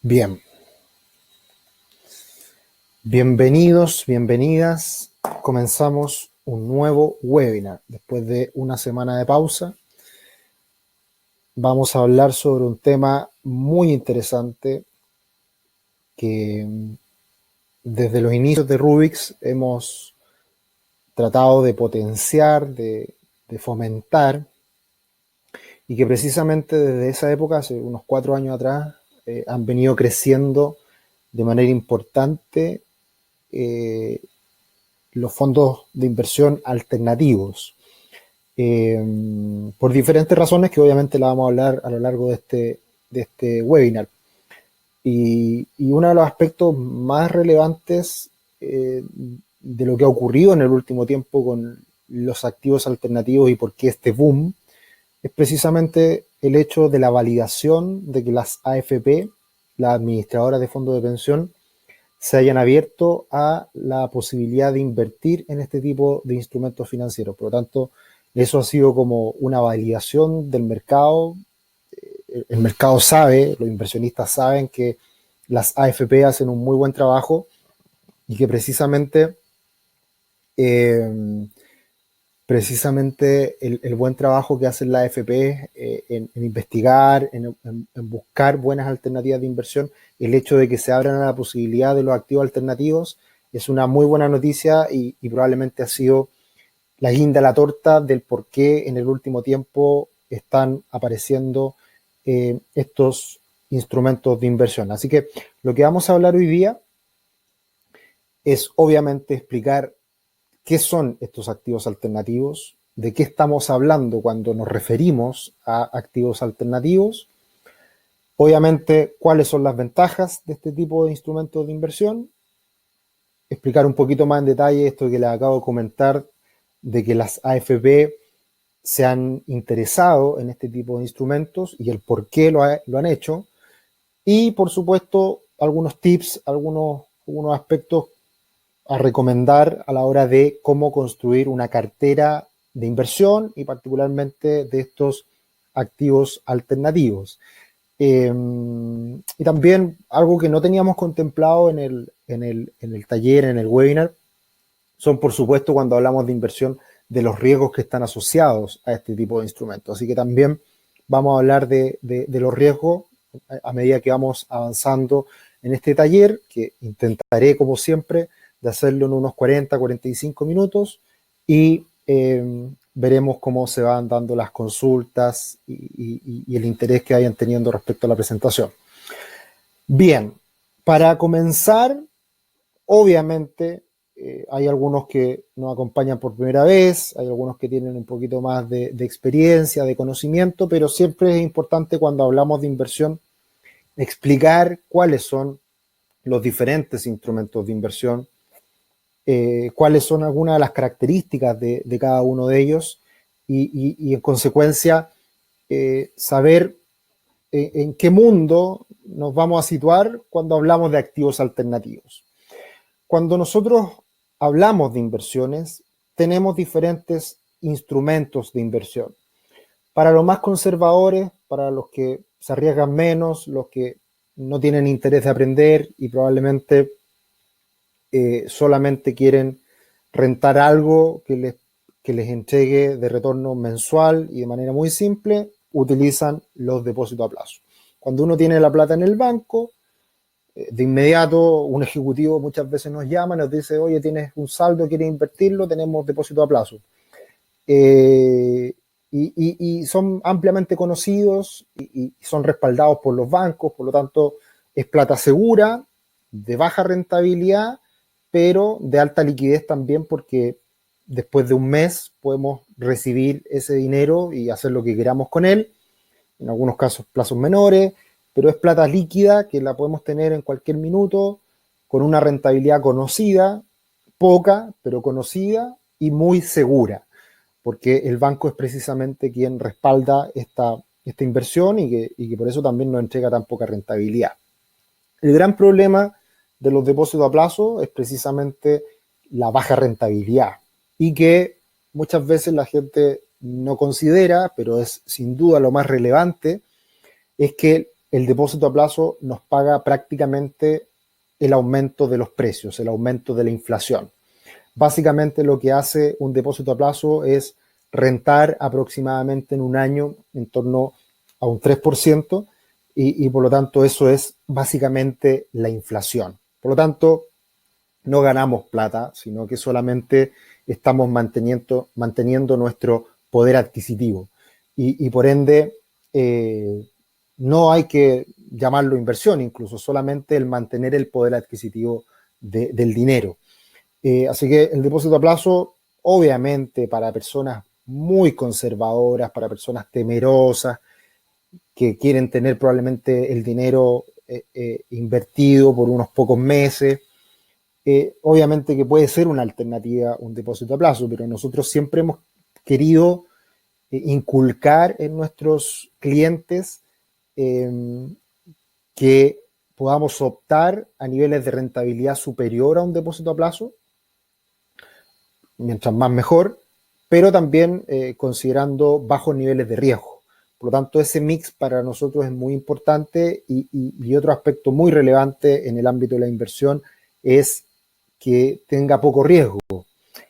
Bien, bienvenidos, bienvenidas. Comenzamos un nuevo webinar. Después de una semana de pausa, vamos a hablar sobre un tema muy interesante que desde los inicios de Rubix hemos tratado de potenciar, de fomentar, y que precisamente desde esa época, hace unos 4 años atrás, han venido creciendo de manera importante eh, los fondos de inversión alternativos, por diferentes razones que obviamente la vamos a hablar a lo largo de este webinar. Y uno de los aspectos más relevantes de lo que ha ocurrido en el último tiempo con los activos alternativos y por qué este boom es precisamente el hecho de la validación de que las AFP, las administradoras de fondos de pensión, se hayan abierto a la posibilidad de invertir en este tipo de instrumentos financieros. Por lo tanto, eso ha sido como una validación del mercado. El mercado sabe, los inversionistas saben que las AFP hacen un muy buen trabajo y que eh, precisamente el buen trabajo que hacen las AFP en investigar, en buscar buenas alternativas de inversión, el hecho de que se abran a la posibilidad de los activos alternativos es una muy buena noticia y probablemente ha sido la guinda a la torta del por qué en el último tiempo están apareciendo estos instrumentos de inversión. Así que lo que vamos a hablar hoy día es obviamente explicar qué son estos activos alternativos, de qué estamos hablando cuando nos referimos a activos alternativos, obviamente cuáles son las ventajas de este tipo de instrumentos de inversión, explicar un poquito más en detalle esto que les acabo de comentar, de que las AFP se han interesado en este tipo de instrumentos y el por qué lo han hecho, y por supuesto algunos tips, algunos aspectos a recomendar a la hora de cómo construir una cartera de inversión y particularmente de estos activos alternativos. Y también algo que no teníamos contemplado en el taller, en el webinar, son por supuesto cuando hablamos de inversión de los riesgos que están asociados a este tipo de instrumentos. Así que también vamos a hablar de los riesgos a medida que vamos avanzando en este taller, que intentaré como siempre de hacerlo en unos 40-45 minutos y veremos cómo se van dando las consultas y el interés que vayan teniendo respecto a la presentación. Bien, para comenzar, obviamente hay algunos que nos acompañan por primera vez, hay algunos que tienen un poquito más de experiencia, de conocimiento, pero siempre es importante cuando hablamos de inversión explicar cuáles son los diferentes instrumentos de inversión, cuáles son algunas de las características de cada uno de ellos y en consecuencia saber en qué mundo nos vamos a situar cuando hablamos de activos alternativos. Cuando nosotros hablamos de inversiones, tenemos diferentes instrumentos de inversión. Para los más conservadores, para los que se arriesgan menos, los que no tienen interés de aprender y probablemente solamente quieren rentar algo que les entregue de retorno mensual y de manera muy simple, utilizan los depósitos a plazo. Cuando uno tiene la plata en el banco, de inmediato un ejecutivo muchas veces nos llama y nos dice, oye, tienes un saldo, quieres invertirlo, tenemos depósito a plazo. Y son ampliamente conocidos y son respaldados por los bancos, por lo tanto es plata segura, de baja rentabilidad, pero de alta liquidez también porque después de un mes podemos recibir ese dinero y hacer lo que queramos con él, en algunos casos plazos menores, pero es plata líquida que la podemos tener en cualquier minuto con una rentabilidad conocida, poca, pero conocida y muy segura, porque el banco es precisamente quien respalda esta inversión y que por eso también nos entrega tan poca rentabilidad. El gran problema de los depósitos a plazo es precisamente la baja rentabilidad y que muchas veces la gente no considera, pero es sin duda lo más relevante, es que el depósito a plazo nos paga prácticamente el aumento de los precios, el aumento de la inflación. Básicamente lo que hace un depósito a plazo es rentar aproximadamente en un año en torno a un 3% y por lo tanto eso es básicamente la inflación. Por lo tanto, no ganamos plata, sino que solamente estamos manteniendo nuestro poder adquisitivo. Y por ende, no hay que llamarlo inversión, incluso solamente el mantener el poder adquisitivo del dinero. Así que el depósito a plazo, obviamente, para personas muy conservadoras, para personas temerosas, que quieren tener probablemente el dinero invertido por unos pocos meses, obviamente que puede ser una alternativa un depósito a plazo, pero nosotros siempre hemos querido inculcar en nuestros clientes que podamos optar a niveles de rentabilidad superior a un depósito a plazo, mientras más mejor, pero también considerando bajos niveles de riesgo. Por lo tanto, ese mix para nosotros es muy importante y otro aspecto muy relevante en el ámbito de la inversión es que tenga poco riesgo.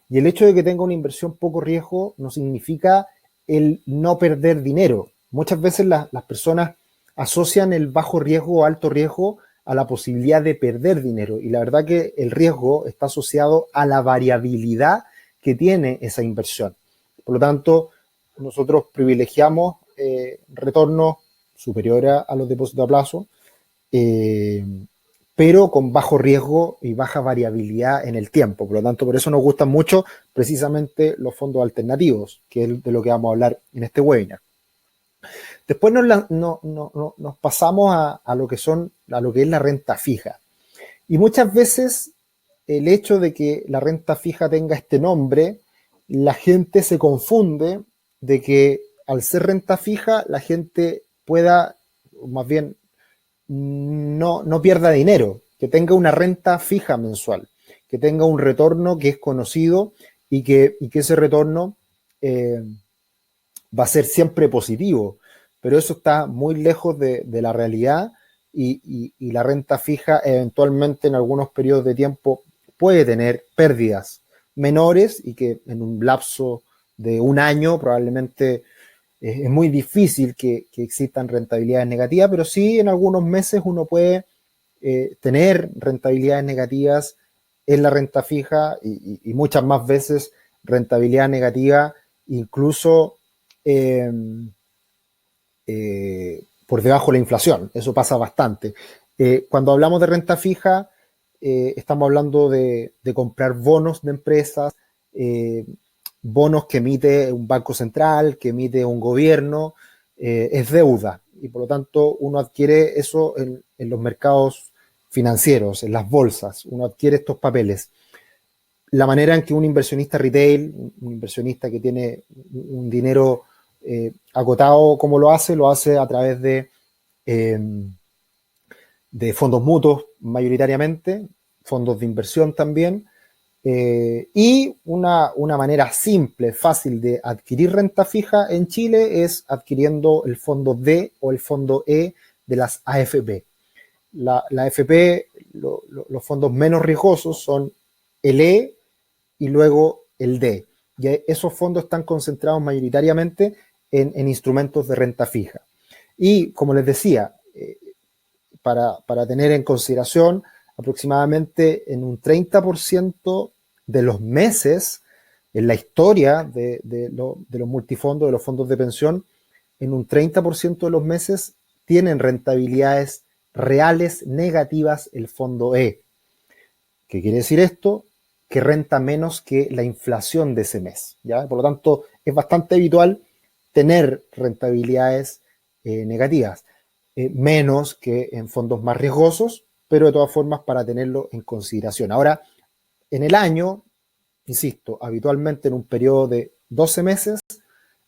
Y el hecho de que tenga una inversión poco riesgo no significa el no perder dinero. Muchas veces las personas asocian el bajo riesgo o alto riesgo a la posibilidad de perder dinero. Y la verdad que el riesgo está asociado a la variabilidad que tiene esa inversión. Por lo tanto, nosotros privilegiamos retornos superiores a los depósitos a plazo, pero con bajo riesgo y baja variabilidad en el tiempo. Por lo tanto, por eso nos gustan mucho precisamente los fondos alternativos, que es de lo que vamos a hablar en este webinar. Después nos pasamos a lo que es la renta fija. Y muchas veces el hecho de que la renta fija tenga este nombre, la gente se confunde de que al ser renta fija, la gente pueda, más bien, no pierda dinero, que tenga una renta fija mensual, que tenga un retorno que es conocido y que ese retorno va a ser siempre positivo. Pero eso está muy lejos de la realidad y la renta fija eventualmente en algunos periodos de tiempo puede tener pérdidas menores y que en un lapso de un año probablemente es muy difícil que existan rentabilidades negativas, pero sí en algunos meses uno puede tener rentabilidades negativas en la renta fija y muchas más veces rentabilidad negativa incluso por debajo de la inflación. Eso pasa bastante. Cuando hablamos de renta fija, estamos hablando de comprar bonos de empresas, bonos que emite un banco central, que emite un gobierno, es deuda y por lo tanto uno adquiere eso en los mercados financieros, en las bolsas, uno adquiere estos papeles. La manera en que un inversionista retail, un inversionista que tiene un dinero acotado, como lo hace a través de fondos mutuos mayoritariamente, fondos de inversión también, y una manera simple, fácil de adquirir renta fija en Chile es adquiriendo el fondo D o el fondo E de las AFP. La AFP, los fondos menos riesgosos son el E y luego el D. Y esos fondos están concentrados mayoritariamente en instrumentos de renta fija. Y como les decía, para tener en consideración, aproximadamente en un 30% de los meses en la historia de los multifondos, de los fondos de pensión, en un 30% de los meses tienen rentabilidades reales negativas el fondo E. ¿Qué quiere decir esto? Que renta menos que la inflación de ese mes, ¿ya? Por lo tanto, es bastante habitual tener rentabilidades negativas, menos que en fondos más riesgosos, pero de todas formas para tenerlo en consideración. Ahora, en el año, insisto, habitualmente en un periodo de 12 meses,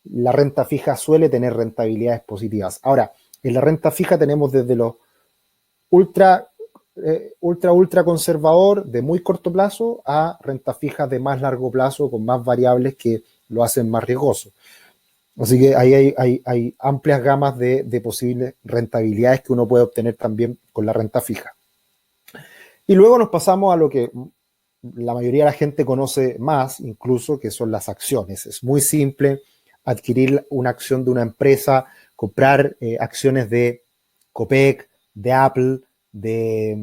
la renta fija suele tener rentabilidades positivas. Ahora, en la renta fija tenemos desde los ultra conservador de muy corto plazo a rentas fijas de más largo plazo con más variables que lo hacen más riesgoso. Así que ahí hay amplias gamas de posibles rentabilidades que uno puede obtener también con la renta fija. Y luego nos pasamos a lo que la mayoría de la gente conoce más, incluso, que son las acciones. Es muy simple adquirir una acción de una empresa, comprar acciones de Copec, de Apple, de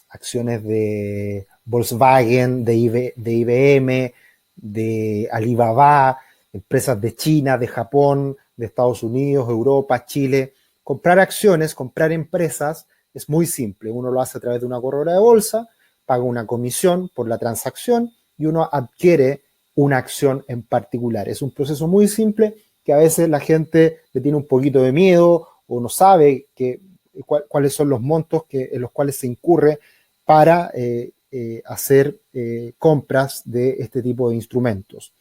acciones de Volkswagen, de IBM, de Alibaba, empresas de China, de Japón, de Estados Unidos, Europa, Chile. Comprar acciones, comprar empresas es muy simple. Uno lo hace a través de una corredora de bolsa, paga una comisión por la transacción y uno adquiere una acción en particular. Es un proceso muy simple que a veces la gente le tiene un poquito de miedo o no sabe cuáles son los montos en los cuales se incurre para hacer compras de este tipo de instrumentos.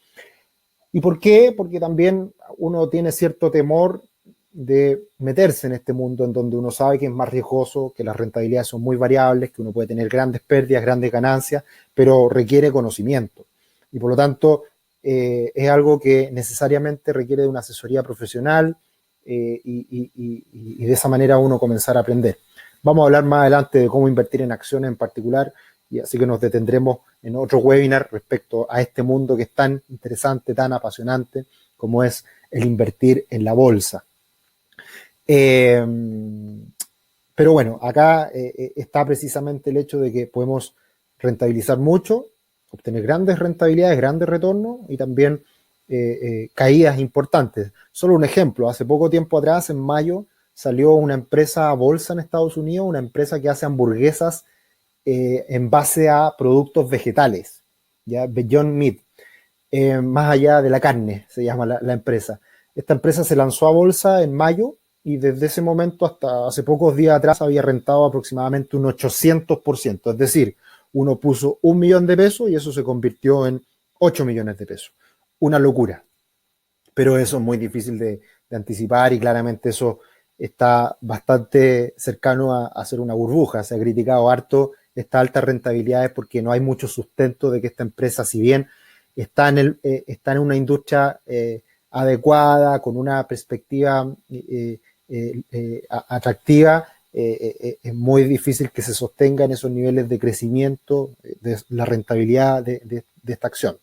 ¿Y por qué? Porque también uno tiene cierto temor de meterse en este mundo en donde uno sabe que es más riesgoso, que las rentabilidades son muy variables, que uno puede tener grandes pérdidas, grandes ganancias, pero requiere conocimiento. Y por lo tanto, es algo que necesariamente requiere de una asesoría profesional y de esa manera uno comenzar a aprender. Vamos a hablar más adelante de cómo invertir en acciones en particular, y así que nos detendremos en otro webinar respecto a este mundo que es tan interesante, tan apasionante como es el invertir en la bolsa. Eh, pero bueno, acá está precisamente el hecho de que podemos rentabilizar mucho, obtener grandes rentabilidades, grandes retornos y también caídas importantes. Solo un ejemplo, hace poco tiempo atrás, en mayo, salió una empresa a bolsa en Estados Unidos, una empresa que hace hamburguesas en base a productos vegetales, ¿ya? Beyond Meat, más allá de la carne, se llama la empresa. Esta empresa se lanzó a bolsa en mayo y desde ese momento hasta hace pocos días atrás había rentado aproximadamente un 800%. Es decir, uno puso 1 millón de pesos y eso se convirtió en 8 millones de pesos. Una locura. Pero eso es muy difícil de anticipar y claramente eso está bastante cercano a ser una burbuja. Se ha criticado harto estas altas rentabilidades porque no hay mucho sustento de que esta empresa, si bien está en una industria adecuada, con una perspectiva atractiva, es muy difícil que se sostenga en esos niveles de crecimiento de la rentabilidad de esta acción.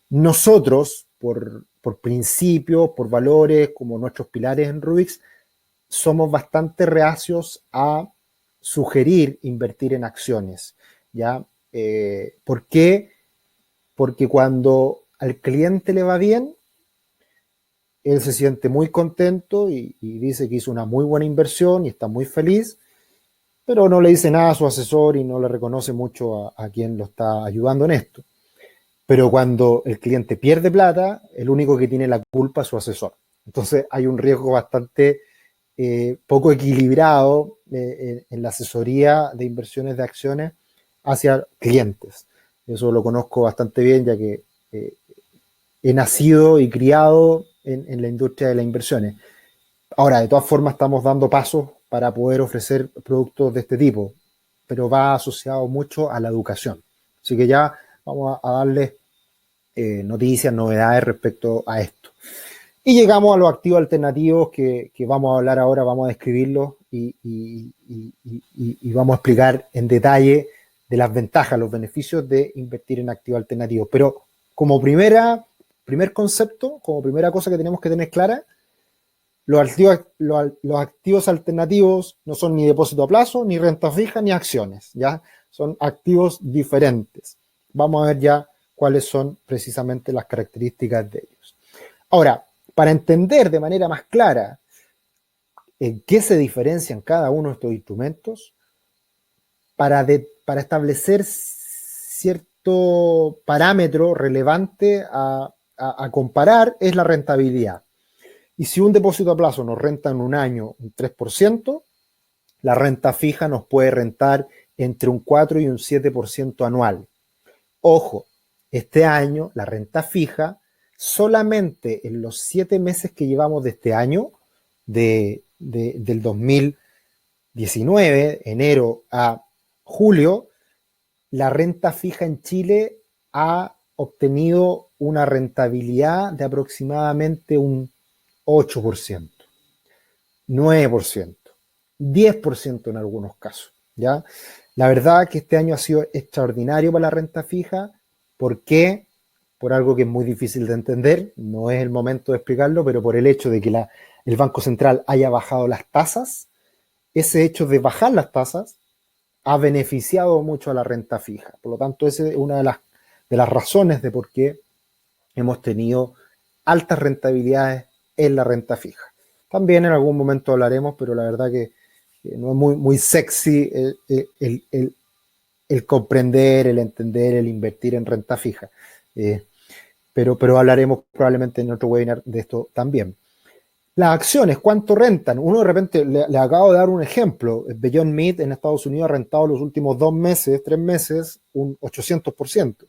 Nosotros, por principios, por valores, como nuestros pilares en Rubix, somos bastante reacios a sugerir invertir en acciones, ¿ya? ¿Por qué? Porque cuando al cliente le va bien, él se siente muy contento y dice que hizo una muy buena inversión y está muy feliz, pero no le dice nada a su asesor y no le reconoce mucho a quien lo está ayudando en esto. Pero cuando el cliente pierde plata, el único que tiene la culpa es su asesor. Entonces hay un riesgo bastante poco equilibrado en la asesoría de inversiones de acciones hacia clientes. Eso lo conozco bastante bien, ya que he nacido y criado en la industria de las inversiones. Ahora, de todas formas, estamos dando pasos para poder ofrecer productos de este tipo, pero va asociado mucho a la educación. Así que ya vamos a darles noticias, novedades respecto a esto. Y llegamos a los activos alternativos que vamos a hablar ahora, vamos a describirlos y vamos a explicar en detalle de las ventajas, los beneficios de invertir en activos alternativos. Pero como primer concepto, como primera cosa que tenemos que tener clara, los activos alternativos no son ni depósito a plazo, ni renta fija, ni acciones, ¿ya? Son activos diferentes. Vamos a ver ya cuáles son precisamente las características de ellos. Ahora, para entender de manera más clara en qué se diferencian cada uno de estos instrumentos, para establecer cierto parámetro relevante a comparar es la rentabilidad. Y si un depósito a plazo nos renta en un año un 3%, la renta fija nos puede rentar entre un 4 y un 7% anual. Ojo, este año la renta fija, solamente en los 7 meses que llevamos de este año, del 2019, enero a julio, la renta fija en Chile ha obtenido una rentabilidad de aproximadamente un 8%, 9%, 10% en algunos casos, ¿ya? La verdad que este año ha sido extraordinario para la renta fija. ¿Por qué? Por algo que es muy difícil de entender, no es el momento de explicarlo, pero por el hecho de que el Banco Central haya bajado las tasas, ese hecho de bajar las tasas ha beneficiado mucho a la renta fija. Por lo tanto, esa es una de las razones de por qué hemos tenido altas rentabilidades en la renta fija. También en algún momento hablaremos, pero la verdad que no es muy sexy el comprender, el entender, el invertir en renta fija. Pero hablaremos probablemente en otro webinar de esto también. Las acciones, ¿cuánto rentan? Uno de repente, le acabo de dar un ejemplo. Beyond Meat en Estados Unidos ha rentado los últimos 2 meses, 3 meses, un 800%.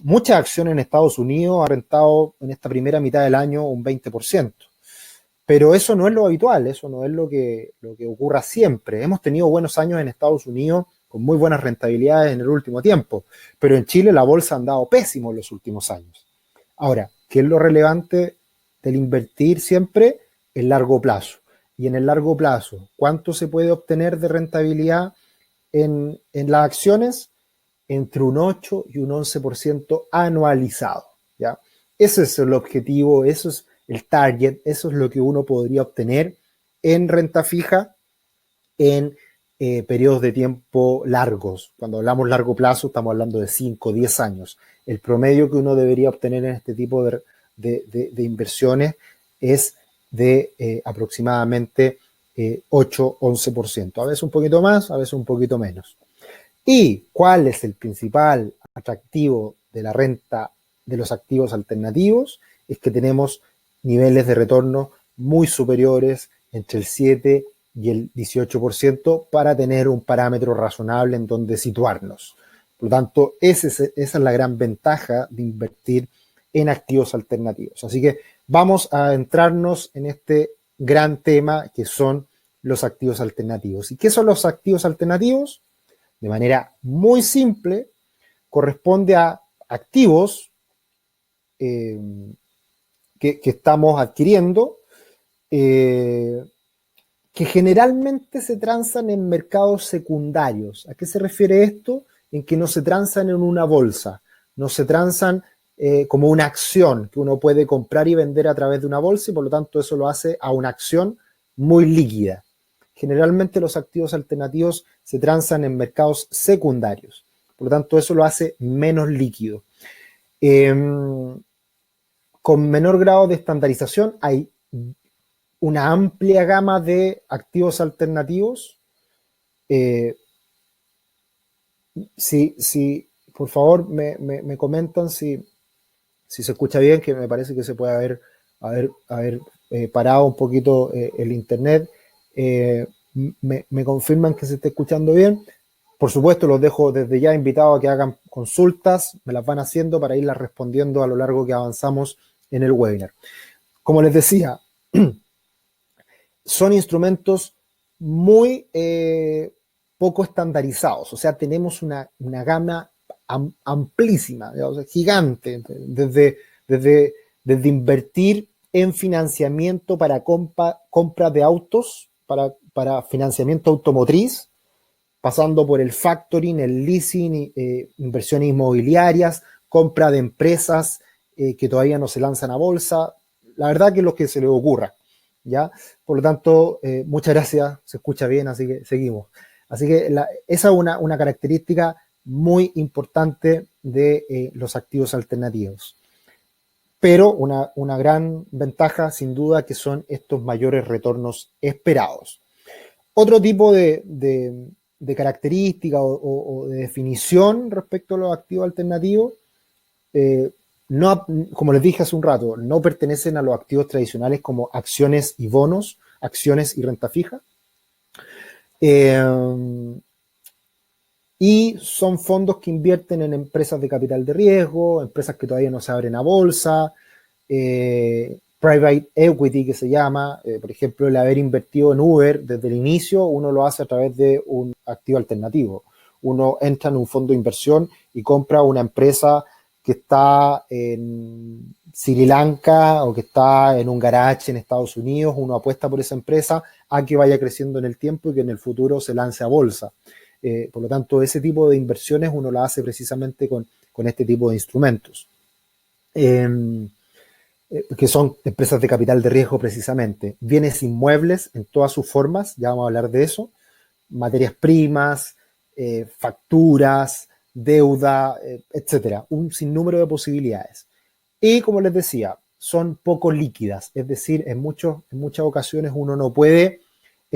Muchas acciones en Estados Unidos ha rentado en esta primera mitad del año un 20%. Pero eso no es lo habitual, eso no es lo que ocurra siempre. Hemos tenido buenos años en Estados Unidos con muy buenas rentabilidades en el último tiempo, pero en Chile la bolsa ha andado pésimo en los últimos años. Ahora, ¿qué es lo relevante del invertir siempre? El largo plazo. Y en el largo plazo, ¿cuánto se puede obtener de rentabilidad en las acciones? Entre un 8 y un 11% anualizado, ¿ya? Ese es el objetivo, eso es el target, eso es lo que uno podría obtener en renta fija en periodos de tiempo largos. Cuando hablamos largo plazo, estamos hablando de 5 o 10 años. El promedio que uno debería obtener en este tipo de inversiones es de aproximadamente 8-11%. A veces un poquito más, a veces un poquito menos. ¿Y cuál es el principal atractivo de la renta de los activos alternativos? Es que tenemos niveles de retorno muy superiores, entre el 7 y el 18%, para tener un parámetro razonable en donde situarnos. Por lo tanto, esa es la gran ventaja de invertir en activos alternativos. Así que vamos a adentrarnos en este gran tema que son los activos alternativos. ¿Y qué son los activos alternativos? De manera muy simple, corresponde a activos que estamos adquiriendo, que generalmente se transan en mercados secundarios. ¿A qué se refiere esto? En que no se transan en una bolsa, no se transan como una acción que uno puede comprar y vender a través de una bolsa, y por lo tanto eso lo hace a una acción muy líquida. Generalmente los activos alternativos se transan en mercados secundarios, por lo tanto eso lo hace menos líquido. Con menor grado de estandarización hay una amplia gama de activos alternativos. Si por favor me comentan si se escucha bien, que me parece que se puede haber parado un poquito el internet. Me confirman que se está escuchando bien. Por supuesto, los dejo desde ya invitados a que hagan consultas, me las van haciendo para irlas respondiendo a lo largo que avanzamos en el webinar. Como les decía, son instrumentos muy poco estandarizados, o sea, tenemos una gama amplísima, digamos, gigante, desde invertir en financiamiento para compra de autos, para financiamiento automotriz, pasando por el factoring, el leasing, inversiones inmobiliarias, compra de empresas que todavía no se lanzan a bolsa, la verdad que es lo que se les ocurra, ¿ya? Por lo tanto, muchas gracias, se escucha bien, así que seguimos. Así que esa es una característica muy importante de los activos alternativos. Pero una gran ventaja, sin duda, que son estos mayores retornos esperados. Otro tipo de característica o de definición respecto a los activos alternativos, no, como les dije hace un rato, no pertenecen a los activos tradicionales como acciones y bonos, acciones y renta fija. Y son fondos que invierten en empresas de capital de riesgo, empresas que todavía no se abren a bolsa, private equity que se llama, por ejemplo, el haber invertido en Uber desde el inicio, uno lo hace a través de un activo alternativo. Uno entra en un fondo de inversión y compra una empresa que está en Sri Lanka o que está en un garage en Estados Unidos, uno apuesta por esa empresa a que vaya creciendo en el tiempo y que en el futuro se lance a bolsa. Por lo tanto, ese tipo de inversiones uno la hace precisamente con este tipo de instrumentos, que son empresas de capital de riesgo precisamente. Bienes inmuebles en todas sus formas, ya vamos a hablar de eso, materias primas, facturas, deuda, etcétera, un sinnúmero de posibilidades. Y como les decía, son poco líquidas, es decir, en muchas ocasiones uno no puede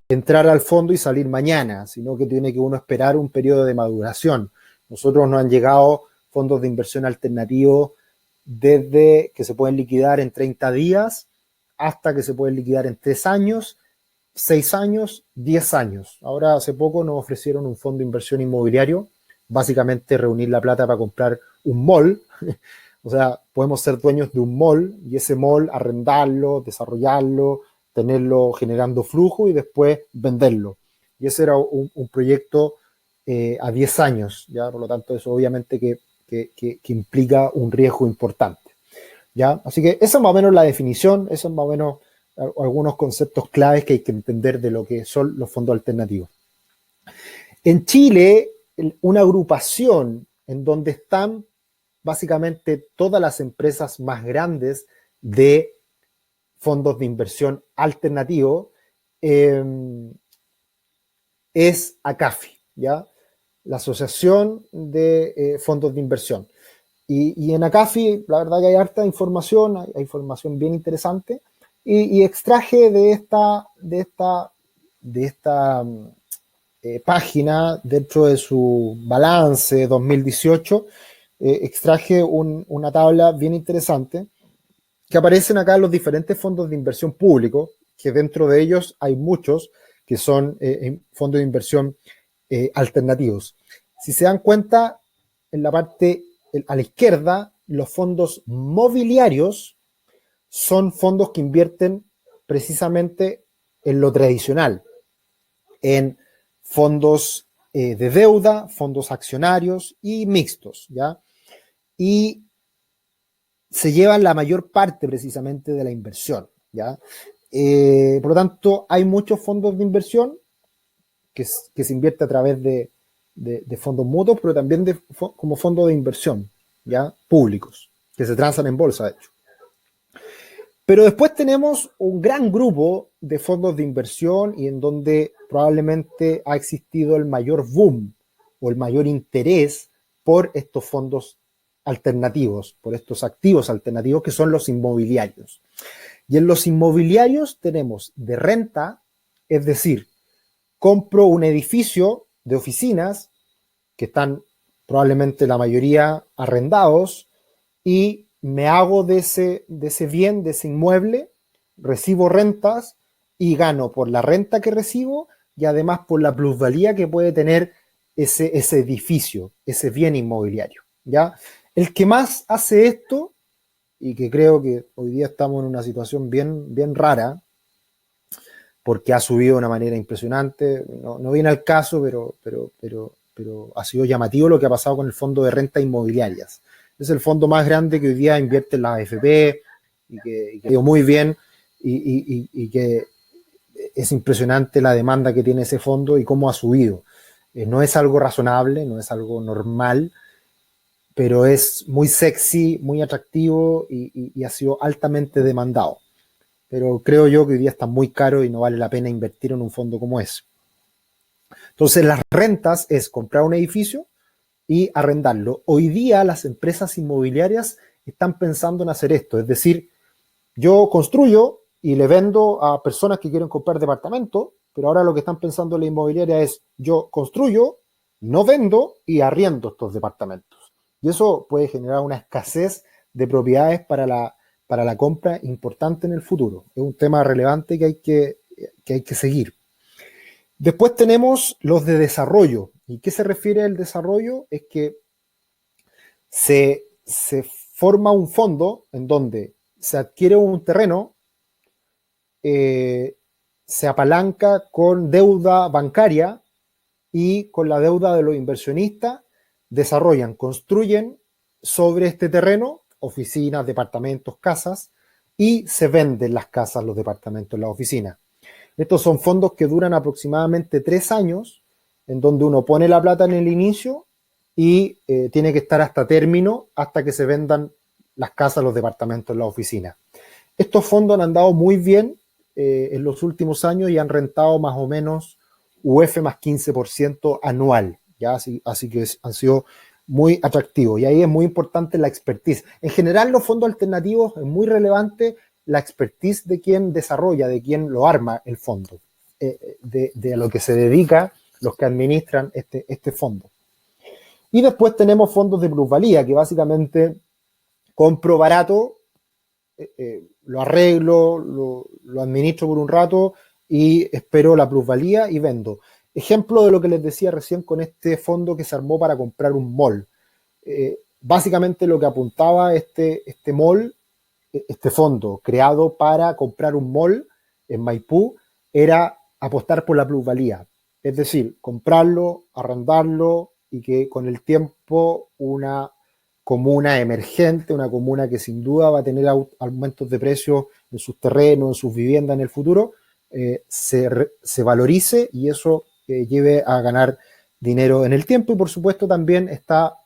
entrar al fondo y salir mañana, sino que tiene que uno esperar un periodo de maduración. Nosotros nos han llegado fondos de inversión alternativos desde que se pueden liquidar en 30 días hasta que se pueden liquidar en 3 años, 6 años, 10 años. Ahora hace poco nos ofrecieron un fondo de inversión inmobiliario, básicamente reunir la plata para comprar un mall. O sea, podemos ser dueños de un mall y ese mall arrendarlo, desarrollarlo, tenerlo generando flujo y después venderlo. Y ese era un proyecto a 10 años, ¿ya? Por lo tanto, eso obviamente que implica un riesgo importante, ¿ya? Así que esa es más o menos la definición, esos son más o menos algunos conceptos claves que hay que entender de lo que son los fondos alternativos. En Chile, una agrupación en donde están básicamente todas las empresas más grandes de fondos de inversión alternativo es ACAFI, ¿ya? La Asociación de Fondos de Inversión. Y en ACAFI, la verdad que hay harta información, hay información bien interesante, y extraje de esta página, dentro de su balance 2018, extraje una tabla bien interesante, que aparecen acá los diferentes fondos de inversión públicos, que dentro de ellos hay muchos que son fondos de inversión alternativos. Si se dan cuenta, en la parte a la izquierda, los fondos mobiliarios son fondos que invierten precisamente en lo tradicional, en fondos de deuda, fondos accionarios y mixtos, ¿ya? Y se llevan la mayor parte precisamente de la inversión, ¿ya? Por lo tanto, hay muchos fondos de inversión que se invierte a través de fondos mutuos, pero también como fondos de inversión, ¿ya? Públicos, que se transan en bolsa, de hecho. Pero después tenemos un gran grupo de fondos de inversión y en donde probablemente ha existido el mayor boom o el mayor interés por estos fondos alternativos, por estos activos alternativos que son los inmobiliarios. Y en los inmobiliarios tenemos de renta, es decir, compro un edificio de oficinas que están probablemente la mayoría arrendados y me hago de ese bien, de ese inmueble, recibo rentas y gano por la renta que recibo y además por la plusvalía que puede tener ese edificio, ese bien inmobiliario, ¿ya? El que más hace esto, y que creo que hoy día estamos en una situación bien rara, porque ha subido de una manera impresionante, no viene al caso, pero ha sido llamativo lo que ha pasado con el fondo de rentas inmobiliarias. Es el fondo más grande que hoy día invierte en la AFP y que ha ido muy bien y que es impresionante la demanda que tiene ese fondo y cómo ha subido. No es algo razonable, no es algo normal, pero es muy sexy, muy atractivo y ha sido altamente demandado. Pero creo yo que hoy día está muy caro y no vale la pena invertir en un fondo como ese. Entonces, las rentas es comprar un edificio y arrendarlo. Hoy día las empresas inmobiliarias están pensando en hacer esto, es decir, yo construyo y le vendo a personas que quieren comprar departamentos, pero ahora lo que están pensando la inmobiliaria es yo construyo, no vendo y arriendo estos departamentos. Y eso puede generar una escasez de propiedades para la compra importante en el futuro. Es un tema relevante que hay que seguir. Después tenemos los de desarrollo. ¿Y qué se refiere al desarrollo? Es que se forma un fondo en donde se adquiere un terreno, se apalanca con deuda bancaria y con la deuda de los inversionistas desarrollan, construyen sobre este terreno oficinas, departamentos, casas, y se venden las casas, los departamentos, las oficinas. Estos son fondos que duran aproximadamente 3 años, en donde uno pone la plata en el inicio y tiene que estar hasta término, hasta que se vendan las casas, los departamentos, las oficinas. Estos fondos han andado muy bien en los últimos años y han rentado más o menos UF más 15% anual, ¿ya? Así que han sido muy atractivos. Y ahí es muy importante la expertise. En general, los fondos alternativos es muy relevante la expertise de quien desarrolla, de quien lo arma el fondo, de a lo que se dedica los que administran este fondo. Y después tenemos fondos de plusvalía, que básicamente compro barato, lo arreglo, lo administro por un rato y espero la plusvalía y vendo. Ejemplo de lo que les decía recién con este fondo que se armó para comprar un mall. Básicamente lo que apuntaba este mall, este fondo creado para comprar un mall en Maipú, era apostar por la plusvalía. Es decir, comprarlo, arrendarlo y que con el tiempo una comuna emergente, una comuna que sin duda va a tener aumentos de precios en sus terrenos, en sus viviendas en el futuro, se valorice y eso lleve a ganar dinero en el tiempo. Y por supuesto también está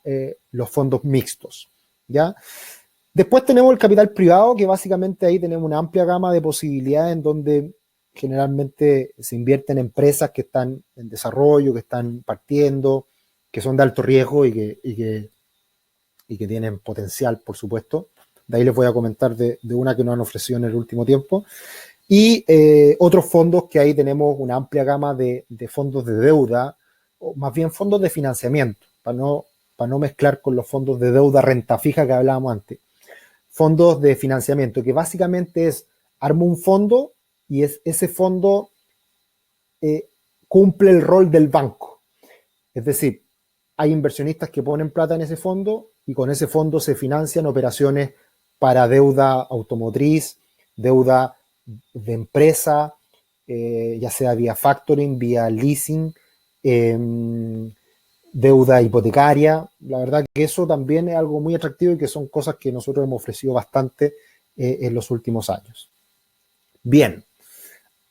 los fondos mixtos, ¿ya? Después tenemos el capital privado, que básicamente ahí tenemos una amplia gama de posibilidades en donde generalmente se invierte en empresas que están en desarrollo, que están partiendo, que son de alto riesgo y que tienen potencial, por supuesto. De ahí les voy a comentar de una que nos han ofrecido en el último tiempo. Y otros fondos que ahí tenemos una amplia gama de fondos de deuda, o más bien fondos de financiamiento, para no mezclar con los fondos de deuda renta fija que hablábamos antes. Fondos de financiamiento, que básicamente es, armo un fondo y ese fondo cumple el rol del banco. Es decir, hay inversionistas que ponen plata en ese fondo y con ese fondo se financian operaciones para deuda automotriz, deuda de empresa, ya sea vía factoring, vía leasing, deuda hipotecaria. La verdad que eso también es algo muy atractivo y que son cosas que nosotros hemos ofrecido bastante en los últimos años. Bien,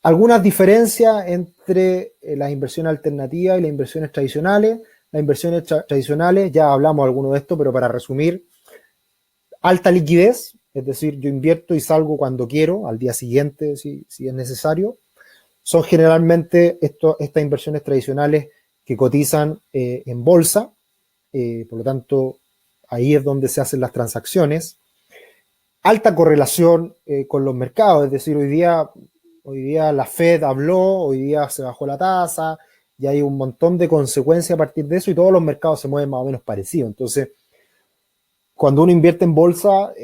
algunas diferencias entre las inversiones alternativas y las inversiones tradicionales. Las inversiones tradicionales, ya hablamos alguno de esto, pero para resumir, alta liquidez, es decir, yo invierto y salgo cuando quiero, al día siguiente si es necesario. Son generalmente estas inversiones tradicionales que cotizan en bolsa, por lo tanto, ahí es donde se hacen las transacciones. Alta correlación con los mercados, es decir, hoy día la Fed habló, hoy día se bajó la tasa, y hay un montón de consecuencias a partir de eso y todos los mercados se mueven más o menos parecidos. Entonces, cuando uno invierte en bolsa,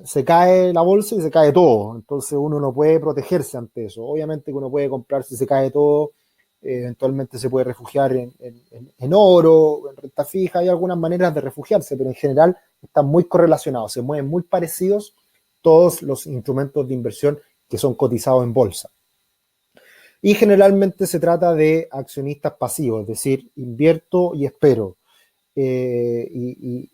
se cae la bolsa y se cae todo. Entonces uno no puede protegerse ante eso. Obviamente que uno puede comprar si se cae todo, eventualmente se puede refugiar en oro, en renta fija, hay algunas maneras de refugiarse, pero en general están muy correlacionados, se mueven muy parecidos todos los instrumentos de inversión que son cotizados en bolsa. Y generalmente se trata de accionistas pasivos, es decir, invierto y espero. Y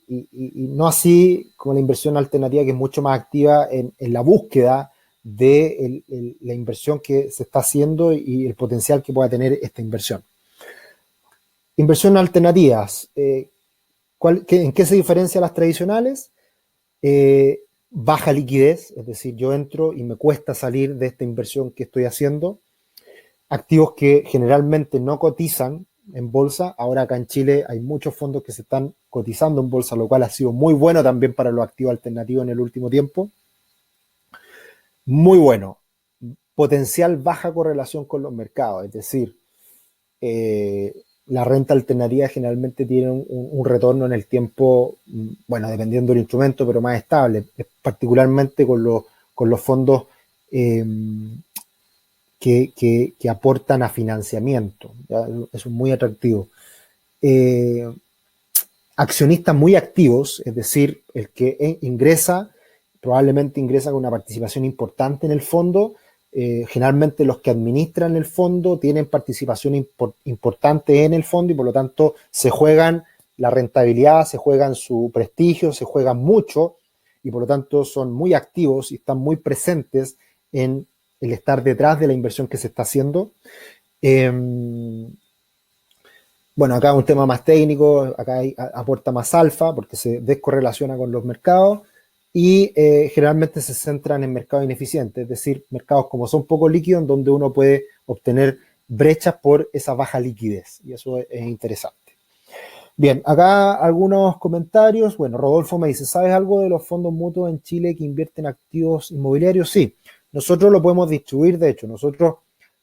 no así como la inversión alternativa, que es mucho más activa en la búsqueda de la inversión que se está haciendo y el potencial que pueda tener esta inversión. Inversiones alternativas. ¿En qué se diferencia las tradicionales? Baja liquidez, es decir, yo entro y me cuesta salir de esta inversión que estoy haciendo. Activos que generalmente no cotizan en bolsa. Ahora acá en Chile hay muchos fondos que se están cotizando en bolsa, lo cual ha sido muy bueno también para los activos alternativos en el último tiempo. Muy bueno. Potencial baja correlación con los mercados, es decir, la renta alternativa generalmente tiene un retorno en el tiempo, bueno, dependiendo del instrumento, pero más estable, particularmente con los fondos que aportan a financiamiento, ¿ya? Eso es muy atractivo. Accionistas muy activos, es decir, el que ingresa, probablemente ingresa con una participación importante en el fondo. Generalmente los que administran el fondo tienen participación importante en el fondo y por lo tanto se juegan la rentabilidad, se juegan su prestigio, se juegan mucho y por lo tanto son muy activos y están muy presentes en el estar detrás de la inversión que se está haciendo. Bueno, acá un tema más técnico, acá aporta más alfa porque se descorrelaciona con los mercados y generalmente se centran en mercados ineficientes, es decir, mercados como son poco líquidos en donde uno puede obtener brechas por esa baja liquidez y eso es interesante. Bien, acá algunos comentarios. Bueno, Rodolfo me dice, ¿sabes algo de los fondos mutuos en Chile que invierten activos inmobiliarios? Sí, nosotros lo podemos distribuir, de hecho, nosotros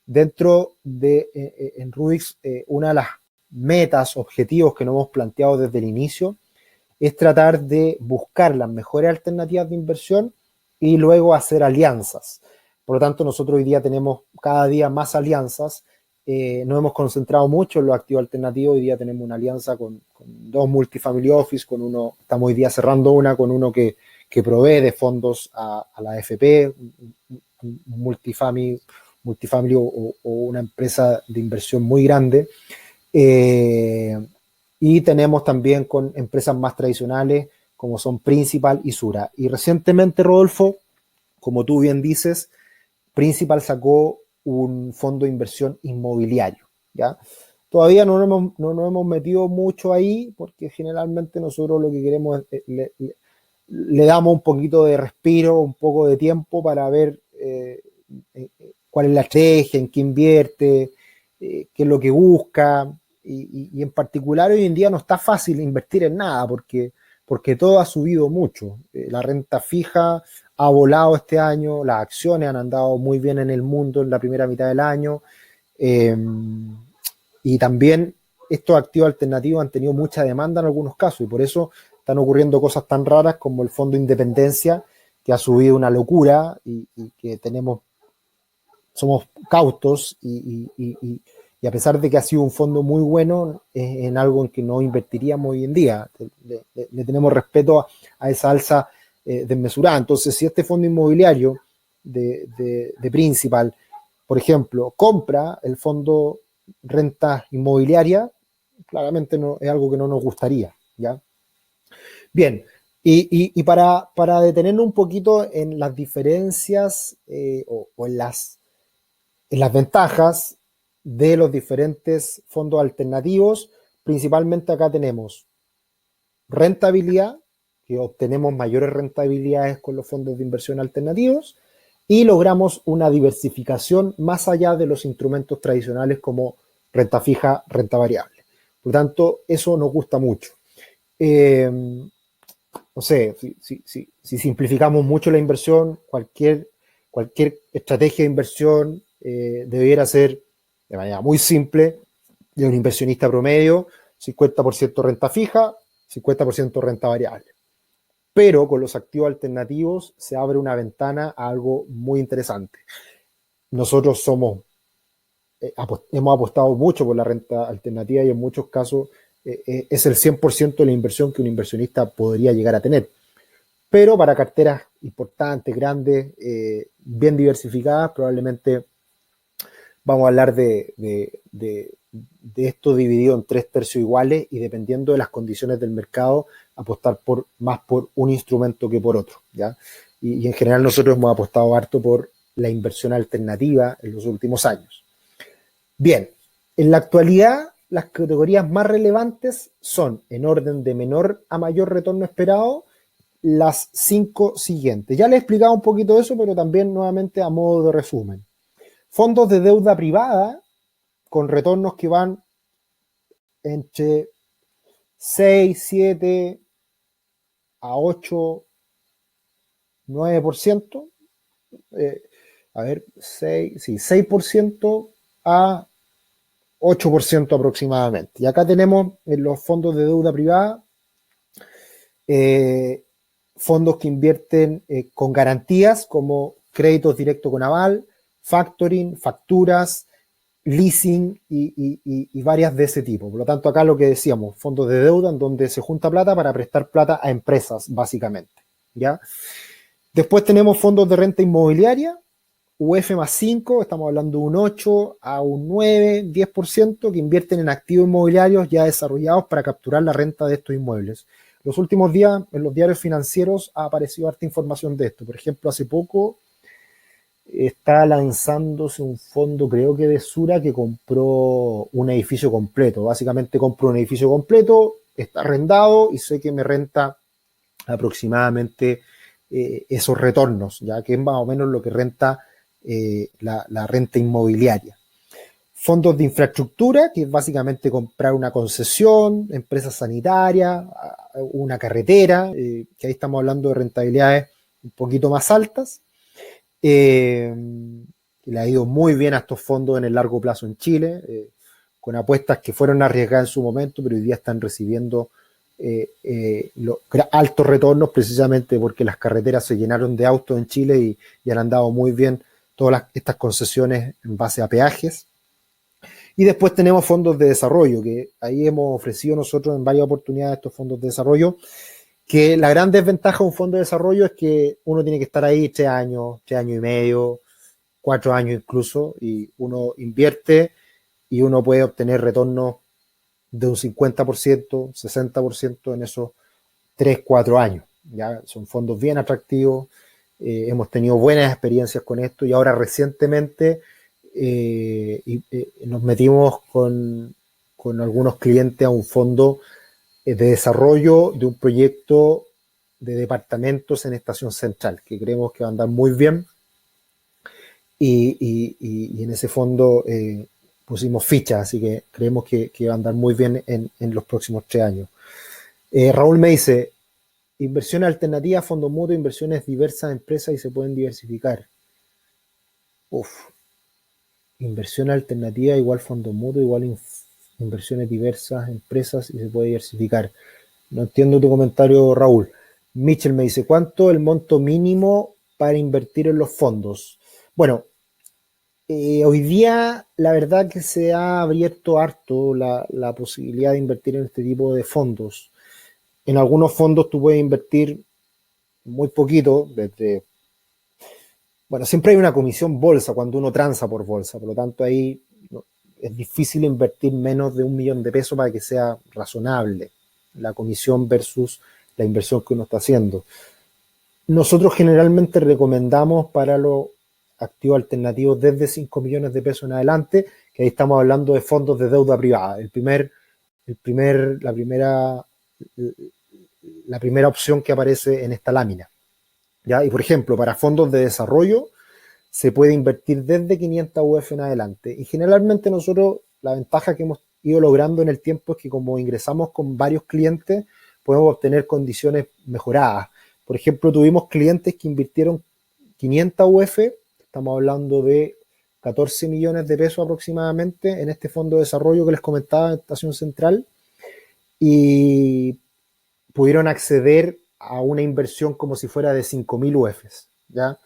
dentro de en Rubix, una de las metas, objetivos que nos hemos planteado desde el inicio es tratar de buscar las mejores alternativas de inversión y luego hacer alianzas. Por lo tanto, nosotros hoy día tenemos cada día más alianzas. Nos hemos concentrado mucho en los activos alternativos. Hoy día tenemos una alianza con dos multifamily office, con uno, estamos hoy día cerrando una con uno que provee de fondos a la AFP, un multifamily o una empresa de inversión muy grande. Y tenemos también con empresas más tradicionales como son Principal y Sura. Y recientemente, Rodolfo, como tú bien dices, Principal sacó un fondo de inversión inmobiliario, ¿ya? Todavía no nos hemos metido mucho ahí porque generalmente nosotros lo que queremos es, le damos un poquito de respiro, un poco de tiempo para ver cuál es la estrategia, en qué invierte, qué es lo que busca. Y en particular hoy en día no está fácil invertir en nada porque todo ha subido mucho. La renta fija ha volado este año, las acciones han andado muy bien en el mundo en la primera mitad del año, y también estos activos alternativos han tenido mucha demanda en algunos casos y por eso están ocurriendo cosas tan raras como el Fondo Independencia, que ha subido una locura y que somos cautos y a pesar de que ha sido un fondo muy bueno, es en algo en que no invertiríamos hoy en día. Le tenemos respeto a esa alza desmesurada. Entonces, si este fondo inmobiliario de Principal, por ejemplo, compra el fondo renta inmobiliaria, claramente no, es algo que no nos gustaría, ¿ya? Bien, y para detenernos un poquito en las diferencias o en las ventajas de los diferentes fondos alternativos, principalmente acá tenemos rentabilidad, que obtenemos mayores rentabilidades con los fondos de inversión alternativos y logramos una diversificación más allá de los instrumentos tradicionales como renta fija, renta variable. Por lo tanto, eso nos gusta mucho. No sé, si simplificamos mucho la inversión, cualquier estrategia de inversión debiera ser de manera muy simple de un inversionista promedio, 50% renta fija, 50% renta variable. Pero con los activos alternativos se abre una ventana a algo muy interesante. Nosotros hemos apostado mucho por la renta alternativa y en muchos casos es el 100% de la inversión que un inversionista podría llegar a tener. Pero para carteras importantes, grandes, bien diversificadas, probablemente vamos a hablar de esto dividido en 3/3 iguales y dependiendo de las condiciones del mercado, apostar más por un instrumento que por otro, ¿ya? Y en general nosotros hemos apostado harto por la inversión alternativa en los últimos años. Bien, en la actualidad las categorías más relevantes son, en orden de menor a mayor retorno esperado, las 5 siguientes. Ya les he explicado un poquito de eso, pero también nuevamente a modo de resumen. Fondos de deuda privada con retornos que van entre 6, 7 a 8, 9%. A ver, 6% a 8% aproximadamente. Y acá tenemos en los fondos de deuda privada fondos que invierten con garantías como créditos directos con aval, factoring, facturas, leasing y varias de ese tipo. Por lo tanto, acá lo que decíamos, fondos de deuda en donde se junta plata para prestar plata a empresas, básicamente, ¿ya? Después tenemos fondos de renta inmobiliaria, UF más 5, estamos hablando de un 8 a un 9, 10% que invierten en activos inmobiliarios ya desarrollados para capturar la renta de estos inmuebles. Los últimos días en los diarios financieros ha aparecido harta información de esto. Por ejemplo, hace poco está lanzándose un fondo, creo que de Sura, que compró un edificio completo. Básicamente compró un edificio completo, está arrendado y sé que me renta aproximadamente esos retornos, ya que es más o menos lo que renta la renta inmobiliaria. Fondos de infraestructura, que es básicamente comprar una concesión, empresas sanitarias, una carretera, que ahí estamos hablando de rentabilidades un poquito más altas. Le ha ido muy bien a estos fondos en el largo plazo en Chile, con apuestas que fueron arriesgadas en su momento, pero hoy día están recibiendo altos retornos precisamente porque las carreteras se llenaron de autos en Chile y han andado muy bien todas estas concesiones en base a peajes. Y después tenemos fondos de desarrollo, que ahí hemos ofrecido nosotros en varias oportunidades estos fondos de desarrollo, que la gran desventaja de un fondo de desarrollo es que uno tiene que estar ahí 3 años y medio, 4 años incluso, y uno invierte y uno puede obtener retornos de un 50%, 60% en esos 3, 4 años. ¿Ya? Son fondos bien atractivos, hemos tenido buenas experiencias con esto y ahora recientemente nos metimos con algunos clientes a un fondo de desarrollo de un proyecto de departamentos en Estación Central, que creemos que va a andar muy bien y en ese fondo pusimos fichas, así que creemos que va a andar muy bien en los próximos 3 años. Raúl me dice, inversión alternativa, fondo mutuo, inversiones diversas empresas y se pueden diversificar. Inversión alternativa igual fondo mutuo, igual inversiones diversas empresas y se puede diversificar. No entiendo tu comentario, Raúl. Mitchell me dice, ¿cuánto el monto mínimo para invertir en los fondos? Bueno, hoy día la verdad que se ha abierto harto la posibilidad de invertir en este tipo de fondos. En algunos fondos tú puedes invertir muy poquito, bueno, siempre hay una comisión bolsa cuando uno transa por bolsa, por lo tanto ahí es difícil invertir menos de 1 millón de pesos para que sea razonable la comisión versus la inversión que uno está haciendo. Nosotros generalmente recomendamos para los activos alternativos desde 5 millones de pesos en adelante, que ahí estamos hablando de fondos de deuda privada. La primera opción que aparece en esta lámina. ¿Ya? Y por ejemplo, para fondos de desarrollo se puede invertir desde 500 UF en adelante. Y generalmente nosotros, la ventaja que hemos ido logrando en el tiempo es que como ingresamos con varios clientes, podemos obtener condiciones mejoradas. Por ejemplo, tuvimos clientes que invirtieron 500 UF, estamos hablando de 14 millones de pesos aproximadamente en este fondo de desarrollo que les comentaba en Estación Central, y pudieron acceder a una inversión como si fuera de 5.000 UFs, ¿ya?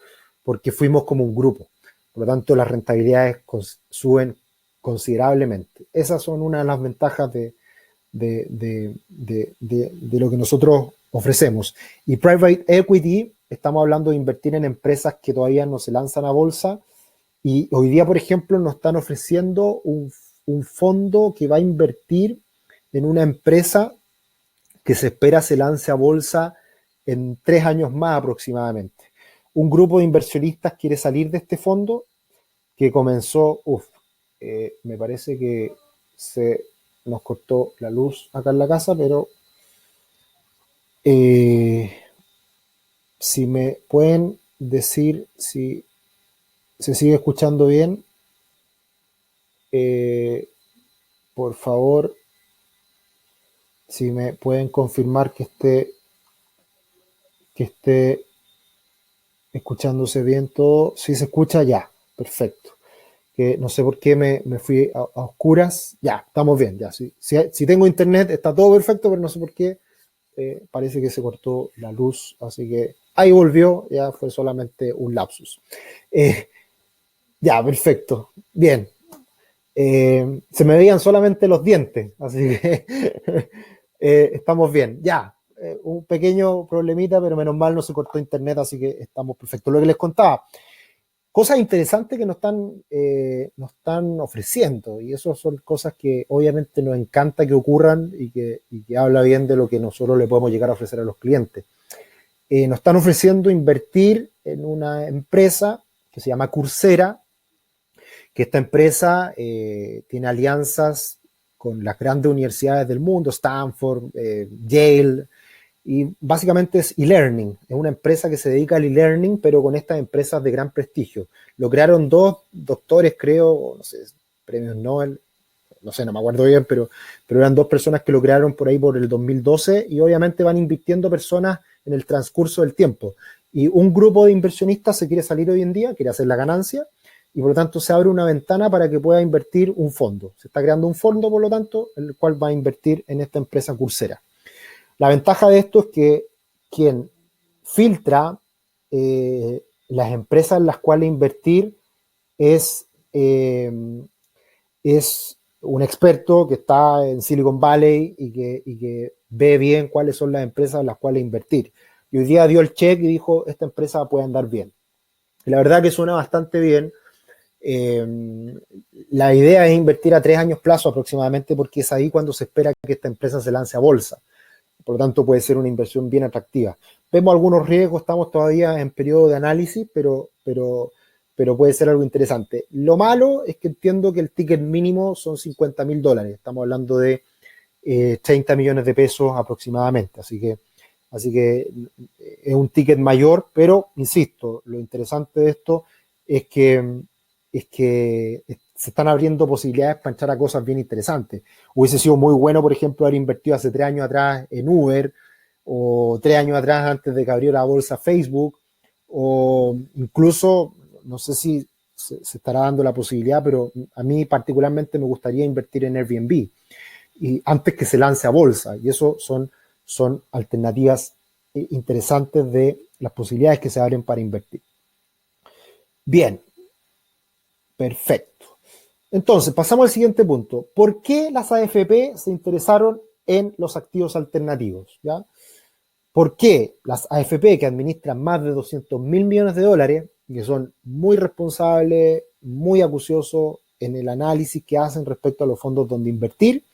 Porque fuimos como un grupo. Por lo tanto, las rentabilidades suben considerablemente. Esas son una de las ventajas de lo que nosotros ofrecemos. Y Private Equity, estamos hablando de invertir en empresas que todavía no se lanzan a bolsa, y hoy día, por ejemplo, nos están ofreciendo un fondo que va a invertir en una empresa que se espera se lance a bolsa en 3 años más aproximadamente. Un grupo de inversionistas quiere salir de este fondo que comenzó, me parece que se nos cortó la luz acá en la casa, pero si me pueden decir si se sigue escuchando bien, por favor, si me pueden confirmar que esté escuchándose bien todo. Si se escucha, ya, perfecto. Que no sé por qué me fui a oscuras. Ya, estamos bien, ya. Si tengo internet está todo perfecto, pero no sé por qué parece que se cortó la luz, así que ahí volvió, ya fue solamente un lapsus. Ya, perfecto, bien. Se me veían solamente los dientes, así que estamos bien, ya. Un pequeño problemita, pero menos mal no se cortó internet, así que estamos perfectos. Lo que les contaba, cosas interesantes que nos están ofreciendo, y eso son cosas que obviamente nos encanta que ocurran y que habla bien de lo que nosotros le podemos llegar a ofrecer a los clientes. Nos están ofreciendo invertir en una empresa que se llama Coursera, que esta empresa tiene alianzas con las grandes universidades del mundo, Stanford, Yale, y básicamente es e-learning. Es una empresa que se dedica al e-learning, pero con estas empresas de gran prestigio. Lo crearon dos doctores, creo, no sé, premios Nobel, no sé, no me acuerdo bien, pero eran dos personas que lo crearon por ahí por el 2012 y obviamente van invirtiendo personas en el transcurso del tiempo. Y un grupo de inversionistas se quiere salir hoy en día, quiere hacer la ganancia y por lo tanto se abre una ventana para que pueda invertir un fondo. Se está creando un fondo, por lo tanto, el cual va a invertir en esta empresa Coursera. La ventaja de esto es que quien filtra las empresas en las cuales invertir es un experto que está en Silicon Valley y que ve bien cuáles son las empresas en las cuales invertir. Y hoy día dio el check y dijo, esta empresa puede andar bien. Y la verdad que suena bastante bien. La idea es invertir a 3 años plazo aproximadamente porque es ahí cuando se espera que esta empresa se lance a bolsa. Por lo tanto, puede ser una inversión bien atractiva. Vemos algunos riesgos, estamos todavía en periodo de análisis, pero puede ser algo interesante. Lo malo es que entiendo que el ticket mínimo son $50.000. Estamos hablando de 30 millones de pesos aproximadamente. Así que es un ticket mayor, pero insisto, lo interesante de esto es que se están abriendo posibilidades para entrar a cosas bien interesantes. Hubiese sido muy bueno, por ejemplo, haber invertido hace 3 años atrás en Uber, o 3 años atrás antes de que abriera la bolsa Facebook, o incluso, no sé si se estará dando la posibilidad, pero a mí particularmente me gustaría invertir en Airbnb y antes que se lance a bolsa, y eso son alternativas interesantes de las posibilidades que se abren para invertir. Bien, perfecto. Entonces, pasamos al siguiente punto. ¿Por qué las AFP se interesaron en los activos alternativos? ¿Ya? ¿Por qué las AFP, que administran más de $200.000 millones, que son muy responsables, muy acuciosos en el análisis que hacen respecto a los fondos donde invertir,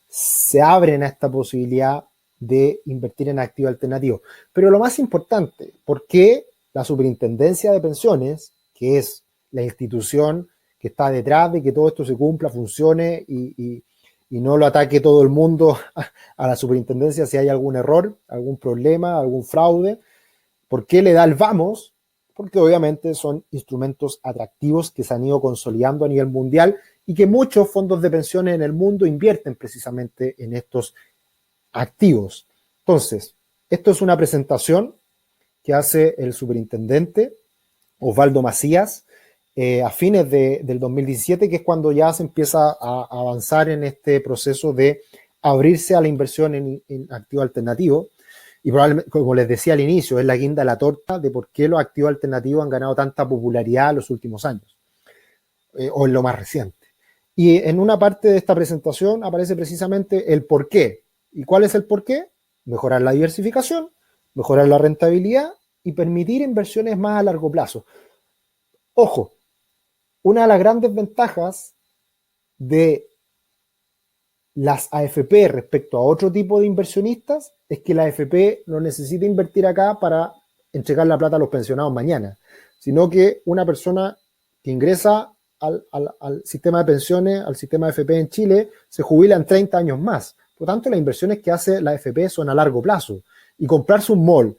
se abren a esta posibilidad de invertir en activos alternativos? Pero lo más importante, ¿por qué la Superintendencia de Pensiones, que es la institución que está detrás de que todo esto se cumpla, funcione y no lo ataque todo el mundo a la superintendencia si hay algún error, algún problema, algún fraude? ¿Por qué le da el vamos? Porque obviamente son instrumentos atractivos que se han ido consolidando a nivel mundial y que muchos fondos de pensiones en el mundo invierten precisamente en estos activos. Entonces, esto es una presentación que hace el superintendente Osvaldo Macías a fines del 2017, que es cuando ya se empieza a avanzar en este proceso de abrirse a la inversión en activos alternativos. Y probablemente, como les decía al inicio, es la guinda de la torta de por qué los activos alternativos han ganado tanta popularidad en los últimos años, o en lo más reciente. Y en una parte de esta presentación aparece precisamente el por qué. ¿Y cuál es el por qué? Mejorar la diversificación, mejorar la rentabilidad y permitir inversiones más a largo plazo. Ojo, una de las grandes ventajas de las AFP respecto a otro tipo de inversionistas es que la AFP no necesita invertir acá para entregar la plata a los pensionados mañana, sino que una persona que ingresa al sistema de pensiones, al sistema AFP en Chile, se jubila en 30 años más. Por lo tanto, las inversiones que hace la AFP son a largo plazo. Y comprarse un mall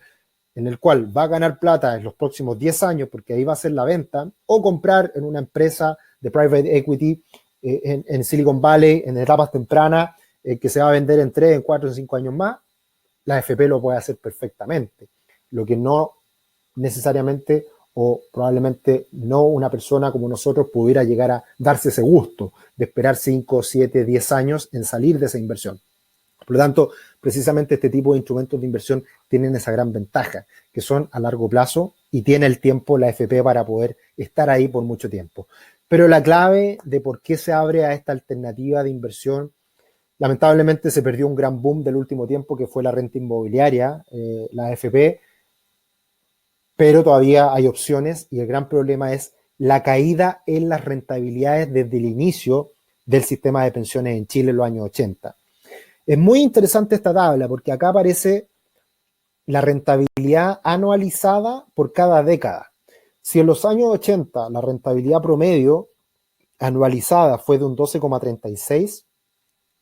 en el cual va a ganar plata en los próximos 10 años, porque ahí va a ser la venta, o comprar en una empresa de private equity en Silicon Valley, en etapas tempranas, que se va a vender en 3, en 4, en 5 años más, la AFP lo puede hacer perfectamente. Lo que no necesariamente o probablemente no una persona como nosotros pudiera llegar a darse ese gusto de esperar 5, 7, 10 años en salir de esa inversión. Por lo tanto, precisamente este tipo de instrumentos de inversión tienen esa gran ventaja, que son a largo plazo y tiene el tiempo la AFP para poder estar ahí por mucho tiempo. Pero la clave de por qué se abre a esta alternativa de inversión, lamentablemente se perdió un gran boom del último tiempo que fue la renta inmobiliaria, la AFP, pero todavía hay opciones y el gran problema es la caída en las rentabilidades desde el inicio del sistema de pensiones en Chile en los años 80. Es muy interesante esta tabla porque acá aparece la rentabilidad anualizada por cada década. Si en los años 80 la rentabilidad promedio anualizada fue de un 12,36,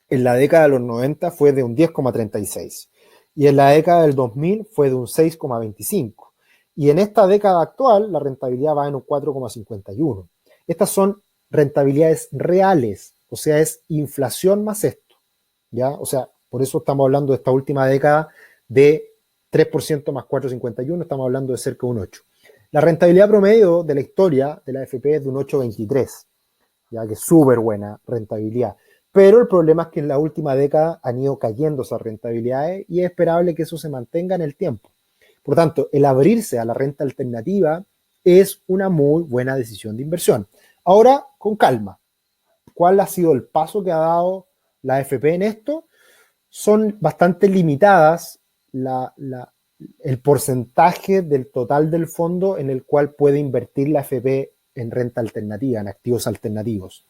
en la década de los 90 fue de un 10,36 y en la década del 2000 fue de un 6,25. Y en esta década actual la rentabilidad va en un 4,51. Estas son rentabilidades reales, o sea, es inflación más esto, ¿ya? O sea, por eso estamos hablando de esta última década de 3% más 4,51, estamos hablando de cerca de un 8. La rentabilidad promedio de la historia de la AFP es de un 8,23, ya que es súper buena rentabilidad. Pero el problema es que en la última década han ido cayendo esas rentabilidades y es esperable que eso se mantenga en el tiempo. Por tanto, el abrirse a la renta alternativa es una muy buena decisión de inversión. Ahora, con calma, ¿cuál ha sido el paso que ha dado la AFP en esto? Son bastante limitadas el porcentaje del total del fondo en el cual puede invertir la AFP en renta alternativa, en activos alternativos.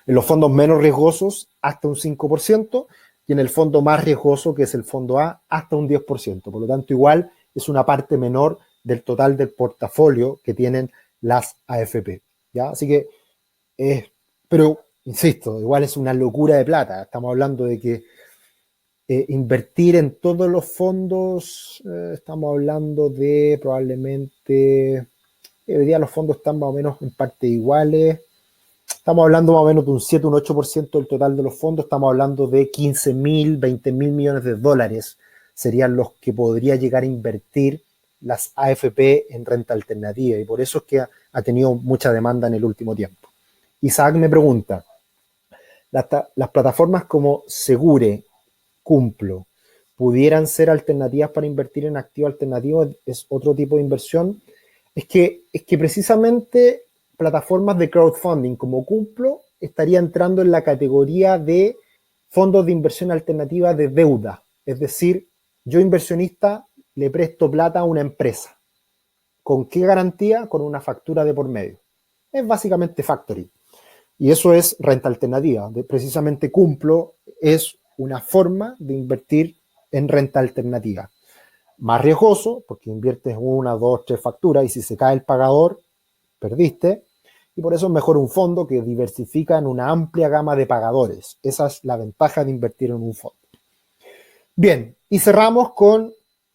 En los fondos menos riesgosos, hasta un 5%, y en el fondo más riesgoso, que es el fondo A, hasta un 10%. Por lo tanto, igual es una parte menor del total del portafolio que tienen las AFP, ¿ya? Así que, pero, insisto, igual es una locura de plata. Estamos hablando de que invertir en todos los fondos, estamos hablando de probablemente, hoy día los fondos están más o menos en parte iguales. Estamos hablando más o menos de un 7, un 8% del total de los fondos. Estamos hablando de 15.000, 20.000 millones de dólares serían los que podría llegar a invertir las AFP en renta alternativa. Y por eso es que ha tenido mucha demanda en el último tiempo. Isaac me pregunta, ¿las plataformas como Segure, Cumplo, pudieran ser alternativas para invertir en activos alternativos? ¿Es otro tipo de inversión? Es que precisamente plataformas de crowdfunding como Cumplo estaría entrando en la categoría de fondos de inversión alternativa de deuda. Es decir, yo inversionista le presto plata a una empresa. ¿Con qué garantía? Con una factura de por medio. Es básicamente factoring. Y eso es renta alternativa. Precisamente Cumplo es una forma de invertir en renta alternativa. Más riesgoso, porque inviertes una, dos, tres facturas y si se cae el pagador, perdiste. Y por eso es mejor un fondo que diversifica en una amplia gama de pagadores. Esa es la ventaja de invertir en un fondo. Bien, y cerramos con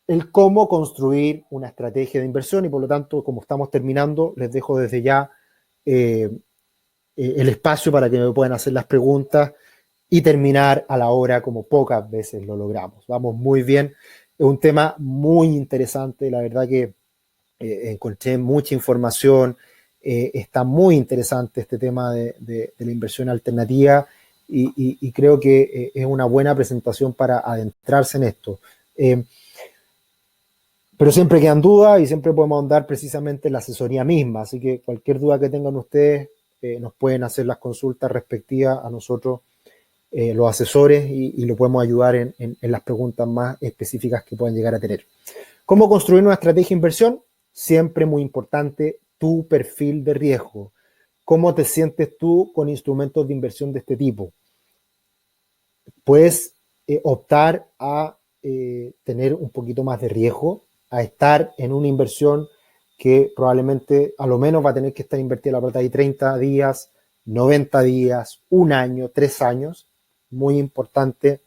el cómo construir una estrategia de inversión y por lo tanto, como estamos terminando, les dejo desde ya el espacio para que me puedan hacer las preguntas y terminar a la hora como pocas veces lo logramos. Vamos muy bien. Es un tema muy interesante, la verdad que encontré mucha información, está muy interesante este tema de la inversión alternativa y creo que es una buena presentación para adentrarse en esto. Pero siempre quedan dudas y siempre podemos andar precisamente en la asesoría misma, así que cualquier duda que tengan ustedes nos pueden hacer las consultas respectivas a nosotros, los asesores, y lo podemos ayudar en las preguntas más específicas que puedan llegar a tener. ¿Cómo construir una estrategia de inversión? Siempre muy importante, tu perfil de riesgo. ¿Cómo te sientes tú con instrumentos de inversión de este tipo? Puedes optar a tener un poquito más de riesgo, a estar en una inversión que probablemente a lo menos va a tener que estar invertida la plata de 30 días, 90 días, un año, 3 años. Muy importante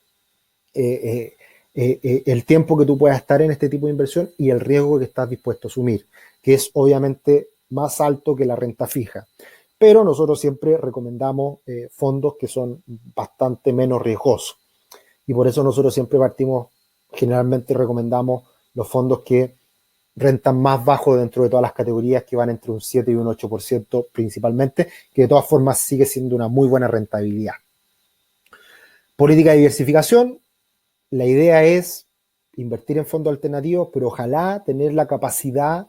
el tiempo que tú puedas estar en este tipo de inversión y el riesgo que estás dispuesto a asumir, que es obviamente más alto que la renta fija. Pero nosotros siempre recomendamos fondos que son bastante menos riesgosos. Y por eso nosotros siempre generalmente recomendamos los fondos que rentan más bajo dentro de todas las categorías, que van entre un 7 y un 8% principalmente, que de todas formas sigue siendo una muy buena rentabilidad. Política de diversificación. La idea es invertir en fondos alternativos, pero ojalá tener la capacidad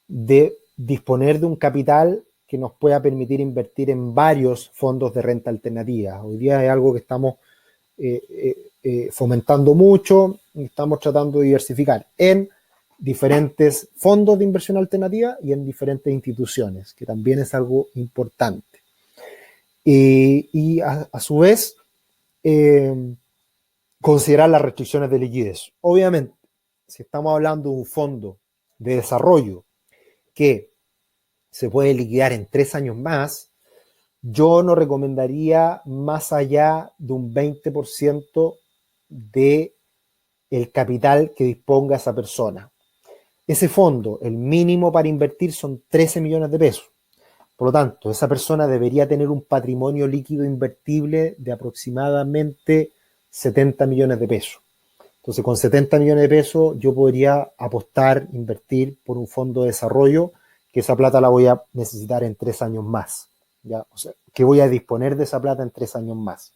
de disponer de un capital que nos pueda permitir invertir en varios fondos de renta alternativa. Hoy día es algo que estamos fomentando mucho, estamos tratando de diversificar en diferentes fondos de inversión alternativa y en diferentes instituciones, que también es algo importante. Y a su vez, considerar las restricciones de liquidez. Obviamente, si estamos hablando de un fondo de desarrollo que se puede liquidar en 3 años más, yo no recomendaría más allá de un 20% de el capital que disponga esa persona. Ese fondo, el mínimo para invertir son 13 millones de pesos. Por lo tanto, esa persona debería tener un patrimonio líquido invertible de aproximadamente 70 millones de pesos. Entonces, con 70 millones de pesos yo podría apostar, invertir por un fondo de desarrollo, que esa plata la voy a necesitar en 3 años más. ¿Ya? O sea, que voy a disponer de esa plata en 3 años más,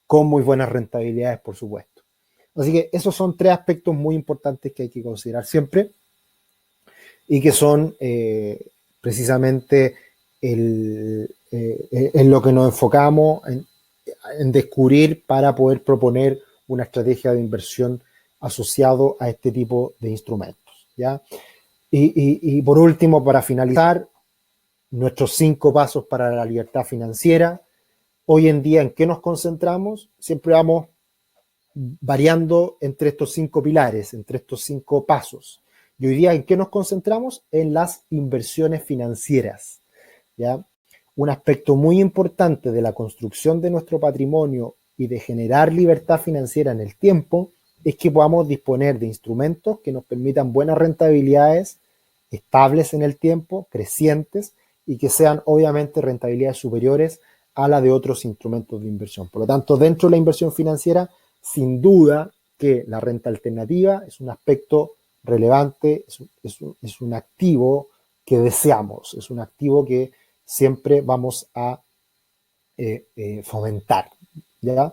con muy buenas rentabilidades, por supuesto. Así que esos son 3 aspectos muy importantes que hay que considerar siempre y que son precisamente en lo que nos enfocamos en descubrir para poder proponer una estrategia de inversión asociado a este tipo de instrumentos, ¿ya? Y por último, para finalizar, nuestros 5 pasos para la libertad financiera. Hoy en día, ¿en qué nos concentramos? Siempre vamos variando entre estos 5 pilares, entre estos 5 pasos. Y hoy día, ¿en qué nos concentramos? En las inversiones financieras, ¿ya? Un aspecto muy importante de la construcción de nuestro patrimonio y de generar libertad financiera en el tiempo es que podamos disponer de instrumentos que nos permitan buenas rentabilidades, estables en el tiempo, crecientes, y que sean obviamente rentabilidades superiores a la de otros instrumentos de inversión. Por lo tanto, dentro de la inversión financiera, sin duda que la renta alternativa es un aspecto relevante, es un activo que deseamos, es un activo que siempre vamos a fomentar, ¿ya?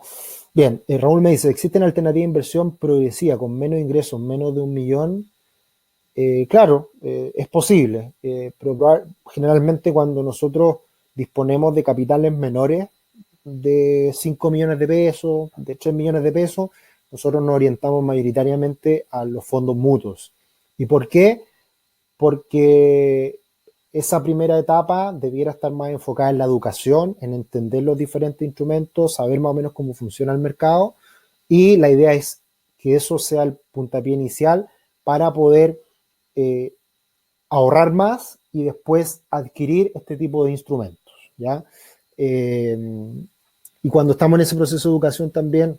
Bien, Raúl me dice, ¿existen alternativas de inversión progresiva con menos ingresos, menos de 1 millón? Claro, es posible, pero generalmente cuando nosotros disponemos de capitales menores de 5 millones de pesos, de 3 millones de pesos, nosotros nos orientamos mayoritariamente a los fondos mutuos. ¿Y por qué? Porque esa primera etapa debiera estar más enfocada en la educación, en entender los diferentes instrumentos, saber más o menos cómo funciona el mercado, y la idea es que eso sea el puntapié inicial para poder ahorrar más y después adquirir este tipo de instrumentos, ¿ya? Y cuando estamos en ese proceso de educación también,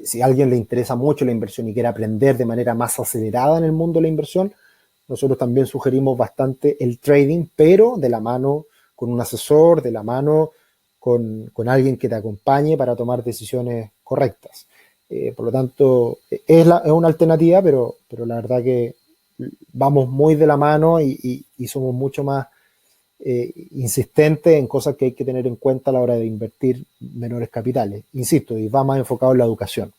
si a alguien le interesa mucho la inversión y quiere aprender de manera más acelerada en el mundo de la inversión, nosotros también sugerimos bastante el trading, pero de la mano con un asesor, de la mano con alguien que te acompañe para tomar decisiones correctas. Por lo tanto, es una alternativa, pero la verdad que vamos muy de la mano y somos mucho más insistentes en cosas que hay que tener en cuenta a la hora de invertir menores capitales. Insisto, y va más enfocado en la educación.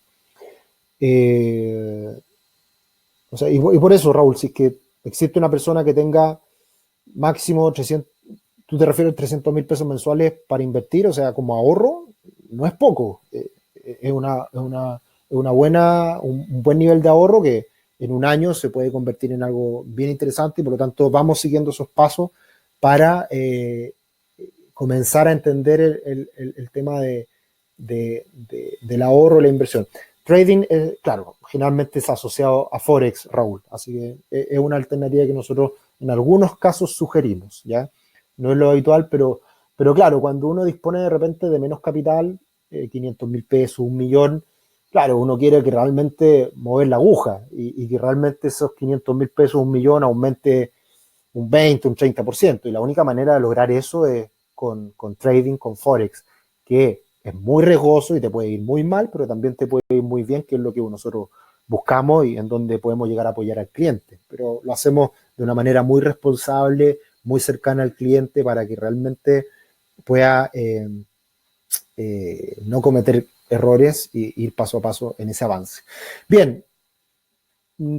O sea, y por eso, Raúl, si es que existe una persona que tenga máximo 300, tú te refieres a 300.000 pesos mensuales para invertir, o sea, como ahorro, no es poco. Es una buena, un buen nivel de ahorro que en un año se puede convertir en algo bien interesante y por lo tanto vamos siguiendo esos pasos para comenzar a entender el tema del ahorro y la inversión. Trading, claro, generalmente es asociado a Forex, Raúl, así que es una alternativa que nosotros en algunos casos sugerimos, ¿ya? No es lo habitual, pero claro, cuando uno dispone de repente de menos capital, 500.000 pesos, 1 millón, claro, uno quiere que realmente mover la aguja y que realmente esos 500.000 pesos, 1 millón aumente un 20, un 30%. Y la única manera de lograr eso es con trading, con Forex, que es muy riesgoso y te puede ir muy mal, pero también te puede ir muy bien, que es lo que nosotros buscamos y en donde podemos llegar a apoyar al cliente. Pero lo hacemos de una manera muy responsable, muy cercana al cliente para que realmente pueda no cometer errores y ir paso a paso en ese avance. Bien,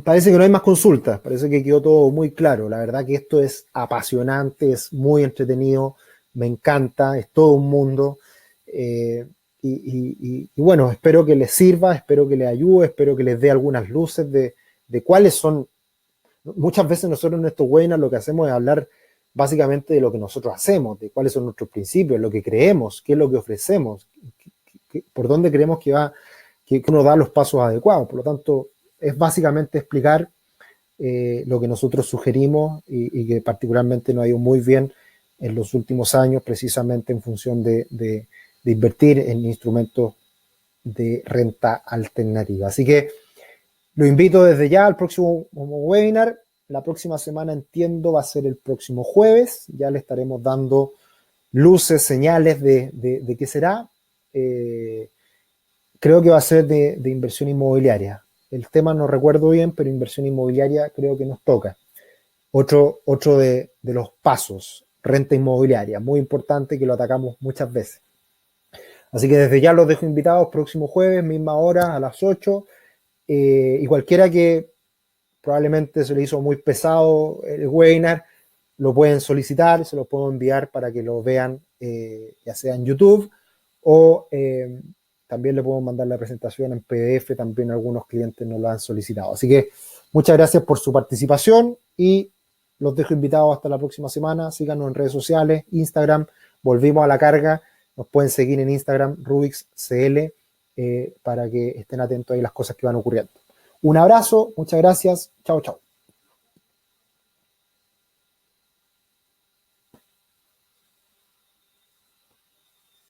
parece que no hay más consultas, parece que quedó todo muy claro. La verdad que esto es apasionante, es muy entretenido, me encanta, es todo un mundo. Y bueno, espero que les sirva, espero que les ayude, espero que les dé algunas luces de cuáles son Muchas veces nosotros en estos webinars lo que hacemos es hablar básicamente de lo que nosotros hacemos, de cuáles son nuestros principios, lo que creemos, qué es lo que ofrecemos, por dónde creemos que uno da los pasos adecuados. Por lo tanto, es básicamente explicar lo que nosotros sugerimos y que particularmente nos ha ido muy bien en los últimos años, precisamente en función de invertir en instrumentos de renta alternativa. Así que lo invito desde ya al próximo webinar. La próxima semana, entiendo, va a ser el próximo jueves. Ya le estaremos dando luces, señales de qué será. Creo que va a ser de inversión inmobiliaria. El tema no recuerdo bien, pero inversión inmobiliaria creo que nos toca. Otro de los pasos, renta inmobiliaria, muy importante, que lo atacamos muchas veces. Así que desde ya los dejo invitados, próximo jueves, misma hora, a las 8. Y cualquiera que probablemente se le hizo muy pesado el webinar, lo pueden solicitar, se lo puedo enviar para que lo vean, ya sea en YouTube o también le puedo mandar la presentación en PDF, también algunos clientes nos lo han solicitado. Así que muchas gracias por su participación y los dejo invitados hasta la próxima semana. Síganos en redes sociales, Instagram, volvimos a la carga. Nos pueden seguir en Instagram, RubixCL, para que estén atentos ahí a las cosas que van ocurriendo. Un abrazo, muchas gracias. Chao, chao.